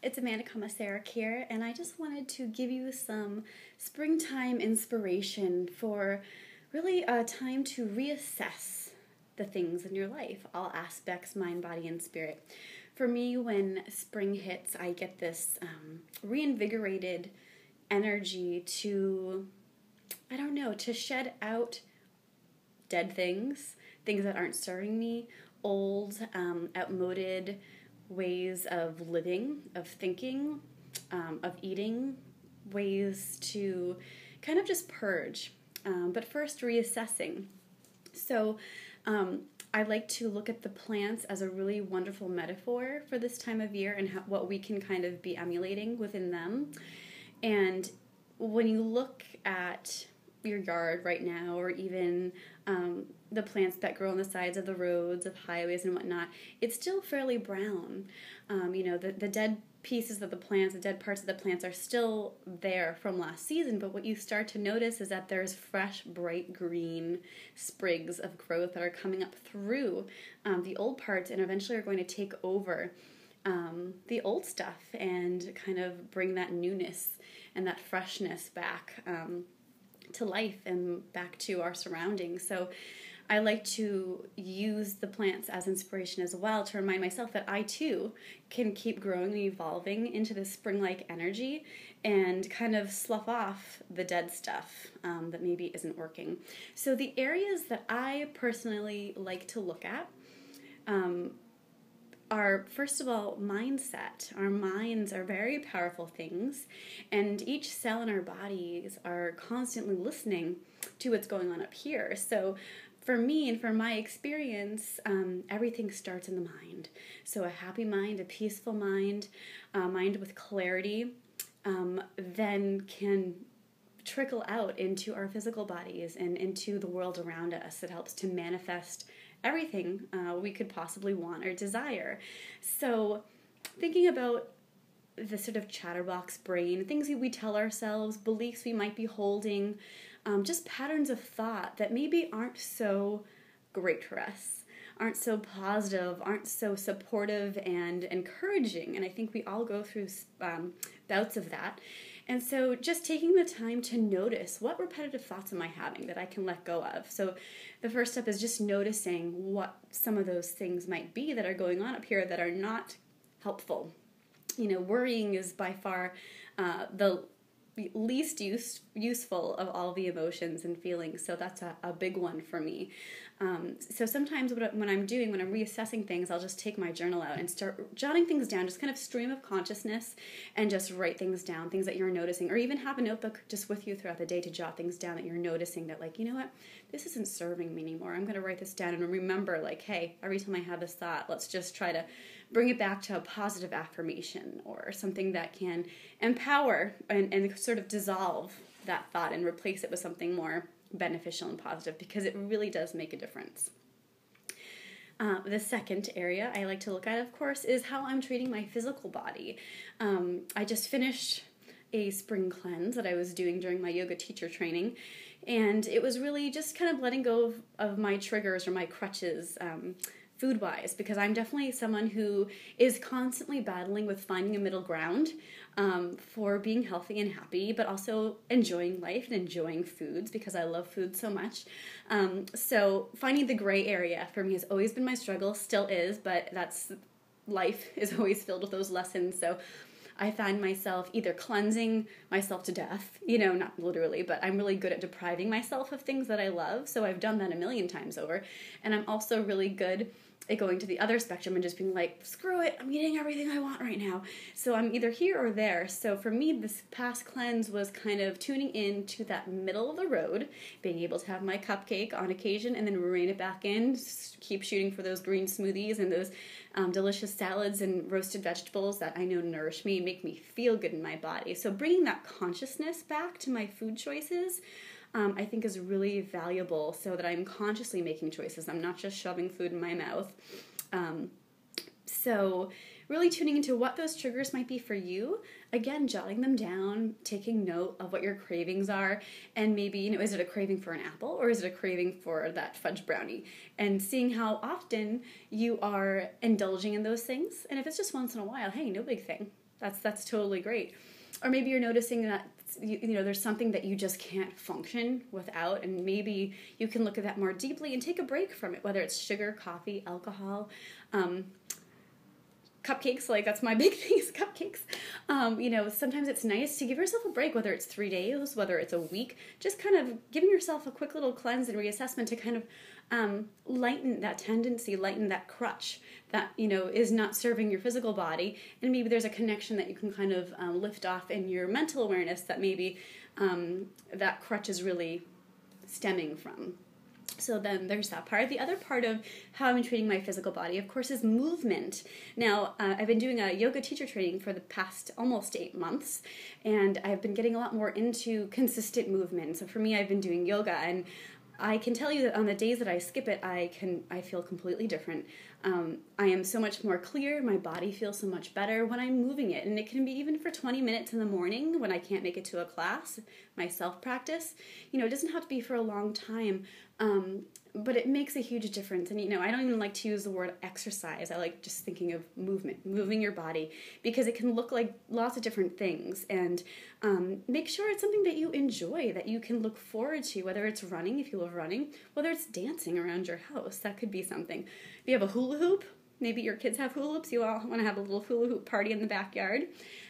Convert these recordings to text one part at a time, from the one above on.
It's Marie-Komisarek here, and I just wanted to give you some springtime inspiration for really a time to reassess the things in your life, all aspects, mind, body, and spirit. For me, when spring hits, I get this reinvigorated energy to, I don't know, to shed out dead things, things that aren't serving me, old, outmoded ways of living, of thinking, of eating, ways to kind of just purge, but first reassessing. So I like to look at the plants as a really wonderful metaphor for this time of year and what we can kind of be emulating within them. And when you look at your yard right now, or even the plants that grow on the sides of the roads, of highways and whatnot, it's still fairly brown. The dead pieces of the plants, the dead parts of the plants are still there from last season, but what you start to notice is that there's fresh, bright green sprigs of growth that are coming up through the old parts and eventually are going to take over the old stuff and kind of bring that newness and that freshness back to life and back to our surroundings. So I like to use the plants as inspiration as well to remind myself that I too can keep growing and evolving into this spring-like energy and kind of slough off the dead stuff that maybe isn't working. So the areas that I personally like to look at are, first of all, mindset. Our minds are very powerful things, and each cell in our bodies are constantly listening to what's going on up here. So for me and for my experience, everything starts in the mind. So a happy mind, a peaceful mind, a mind with clarity, then can trickle out into our physical bodies and into the world around us. It helps to manifest everything we could possibly want or desire. So thinking about the sort of chatterbox brain, things we tell ourselves, beliefs we might be holding, just patterns of thought that maybe aren't so great for us, aren't so positive, aren't so supportive and encouraging. And I think we all go through bouts of that. And so just taking the time to notice, what repetitive thoughts am I having that I can let go of? So the first step is just noticing what some of those things might be that are going on up here that are not helpful. Worrying is by far the least useful of all the emotions and feelings, so that's a big one for me. So sometimes when I'm reassessing things, I'll just take my journal out and start jotting things down, just kind of stream of consciousness, and just write things down, things that you're noticing, or even have a notebook just with you throughout the day to jot things down that you're noticing that, like, you know what, this isn't serving me anymore. I'm going to write this down and remember, like, hey, every time I have this thought, let's just try to bring it back to a positive affirmation or something that can empower and sort of dissolve that thought and replace it with something more beneficial and positive, because it really does make a difference. The second area I like to look at, of course, is how I'm treating my physical body. I just finished a spring cleanse that I was doing during my yoga teacher training, and it was really just kind of letting go of my triggers or my crutches, food-wise, because I'm definitely someone who is constantly battling with finding a middle ground for being healthy and happy, but also enjoying life and enjoying foods, because I love food so much. So finding the gray area for me has always been my struggle, still is, but life is always filled with those lessons. So I find myself either cleansing myself to death, not literally, but I'm really good at depriving myself of things that I love. So I've done that a million times over. And I'm also really good at going to the other spectrum and just being like, screw it, I'm eating everything I want right now. So I'm either here or there. So for me, this past cleanse was kind of tuning in to that middle of the road, being able to have my cupcake on occasion and then rein it back in, keep shooting for those green smoothies and those delicious salads and roasted vegetables that I know nourish me and make me feel good in my body. So bringing that consciousness back to my food choices, I think is really valuable, so that I'm consciously making choices. I'm not just shoving food in my mouth. So really tuning into what those triggers might be for you. Again, jotting them down, taking note of what your cravings are, and maybe, is it a craving for an apple or is it a craving for that fudge brownie? And seeing how often you are indulging in those things. And if it's just once in a while, hey, no big thing. That's totally great. Or maybe you're noticing that there's something that you just can't function without, and maybe you can look at that more deeply and take a break from it, whether it's sugar, coffee, alcohol, cupcakes. Like, that's my big thing, is cupcakes. Sometimes it's nice to give yourself a break, whether it's 3 days, whether it's a week, just kind of giving yourself a quick little cleanse and reassessment to kind of lighten that tendency, lighten that crutch that, is not serving your physical body. And maybe there's a connection that you can kind of lift off in your mental awareness that maybe that crutch is really stemming from. So then there's that part. The other part of how I'm treating my physical body, of course, is movement. Now, I've been doing a yoga teacher training for the past almost 8 months, and I've been getting a lot more into consistent movement. So for me, I've been doing yoga, and I can tell you that on the days that I skip it, I feel completely different. I am so much more clear. My body feels so much better when I'm moving it. And it can be even for 20 minutes in the morning when I can't make it to a class, my self-practice. It doesn't have to be for a long time, but it makes a huge difference. And, I don't even like to use the word exercise. I like just thinking of movement, moving your body, because it can look like lots of different things. And make sure it's something that you enjoy, that you can look forward to, whether it's running, if you love running, whether it's dancing around your house. That could be something. If you have a hula hoop, maybe your kids have hula hoops, you all want to have a little hula hoop party in the backyard.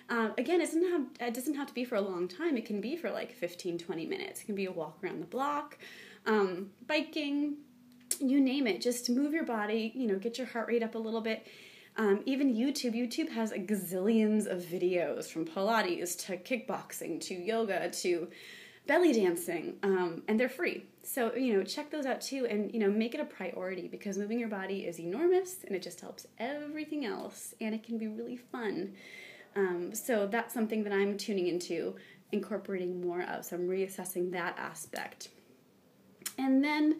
Again, it doesn't have to be for a long time. It can be for like 15, 20 minutes. It can be a walk around the block, biking, you name it. Just move your body, get your heart rate up a little bit. Even YouTube has a gazillions of videos, from Pilates to kickboxing to yoga to belly dancing, and they're free. So, check those out too, and, make it a priority, because moving your body is enormous, and it just helps everything else, and it can be really fun. So that's something that I'm tuning into, incorporating more of. So I'm reassessing that aspect. And then,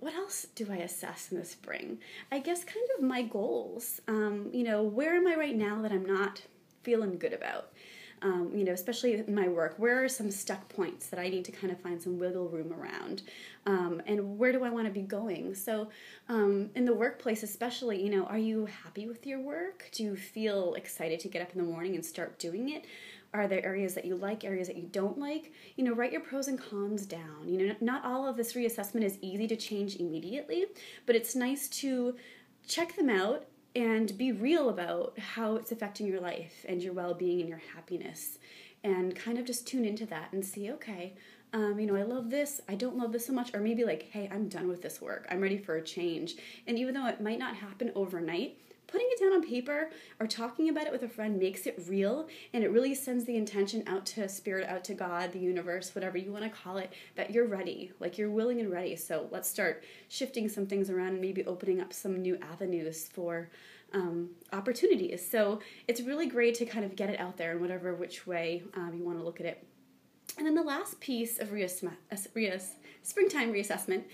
what else do I assess in the spring? I guess kind of my goals. Where am I right now that I'm not feeling good about? Especially in my work, where are some stuck points that I need to kind of find some wiggle room around? And where do I want to be going? So in the workplace especially, are you happy with your work? Do you feel excited to get up in the morning and start doing it? Are there areas that you like, areas that you don't like? Write your pros and cons down. Not all of this reassessment is easy to change immediately, but it's nice to check them out and be real about how it's affecting your life and your well-being and your happiness, and kind of just tune into that and see, okay, I love this, I don't love this so much, or maybe like, hey, I'm done with this work, I'm ready for a change. And even though it might not happen overnight, putting it down on paper or talking about it with a friend makes it real, and it really sends the intention out to spirit, out to God, the universe, whatever you want to call it, that you're ready, like you're willing and ready. So let's start shifting some things around and maybe opening up some new avenues for opportunities. So it's really great to kind of get it out there in whatever which way you want to look at it. And then the last piece of springtime reassessment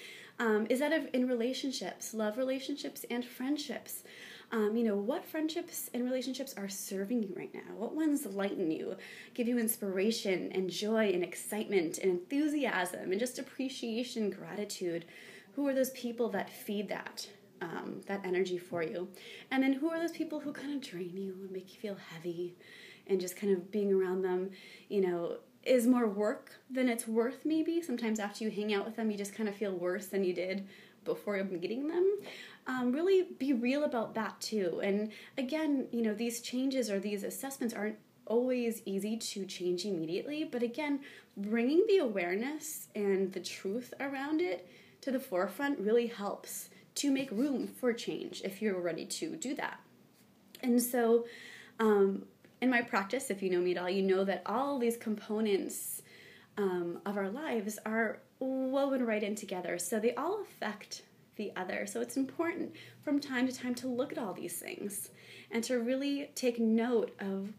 is that in relationships, love relationships and friendships. What friendships and relationships are serving you right now? What ones lighten you, give you inspiration and joy and excitement and enthusiasm and just appreciation, gratitude? Who are those people that feed that energy for you? And then who are those people who kind of drain you and make you feel heavy, and just kind of being around them, is more work than it's worth maybe. Sometimes after you hang out with them, you just kind of feel worse than you did before meeting them. Really be real about that too. And again, these changes or these assessments aren't always easy to change immediately, but again, bringing the awareness and the truth around it to the forefront really helps to make room for change if you're ready to do that. And so in my practice, if you know me at all, you know that all these components of our lives are woven right in together. So they all affect the other. So it's important from time to time to look at all these things and to really take note of,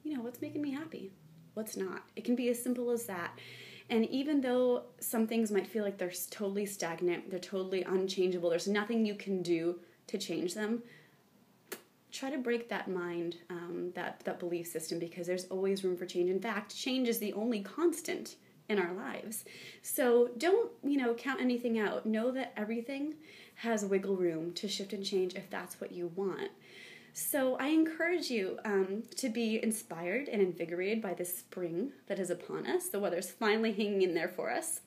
what's making me happy, what's not. It can be as simple as that. And even though some things might feel like they're totally stagnant, they're totally unchangeable, there's nothing you can do to change them, try to break that mind, that belief system, because there's always room for change. In fact, change is the only constant in our lives. So don't, count anything out. Know that everything has wiggle room to shift and change if that's what you want. So I encourage you to be inspired and invigorated by this spring that is upon us. The weather's finally hanging in there for us.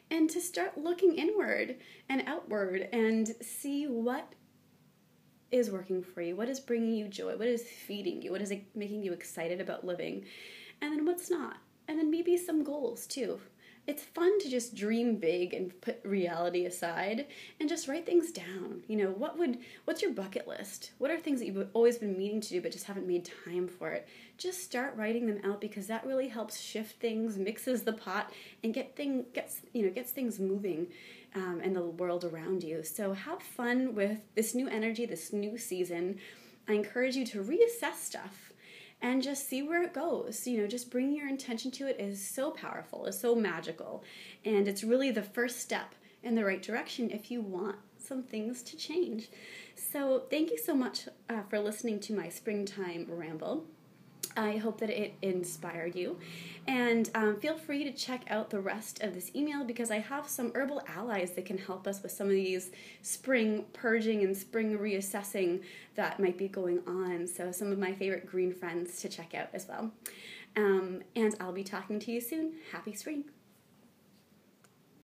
And to start looking inward and outward and see what is working for you, what is bringing you joy, what is feeding you, what is making you excited about living, and then what's not. And then maybe some goals too. It's fun to just dream big and put reality aside and just write things down. What's your bucket list? What are things that you've always been meaning to do but just haven't made time for it? Just start writing them out, because that really helps shift things, mixes the pot, and gets things moving in the world around you. So have fun with this new energy, this new season. I encourage you to reassess stuff and just see where it goes. Just bringing your intention to it is so powerful, is so magical. And it's really the first step in the right direction if you want some things to change. So thank you so much for listening to my springtime ramble. I hope that it inspired you. And feel free to check out the rest of this email, because I have some herbal allies that can help us with some of these spring purging and spring reassessing that might be going on. So some of my favorite green friends to check out as well. And I'll be talking to you soon. Happy spring.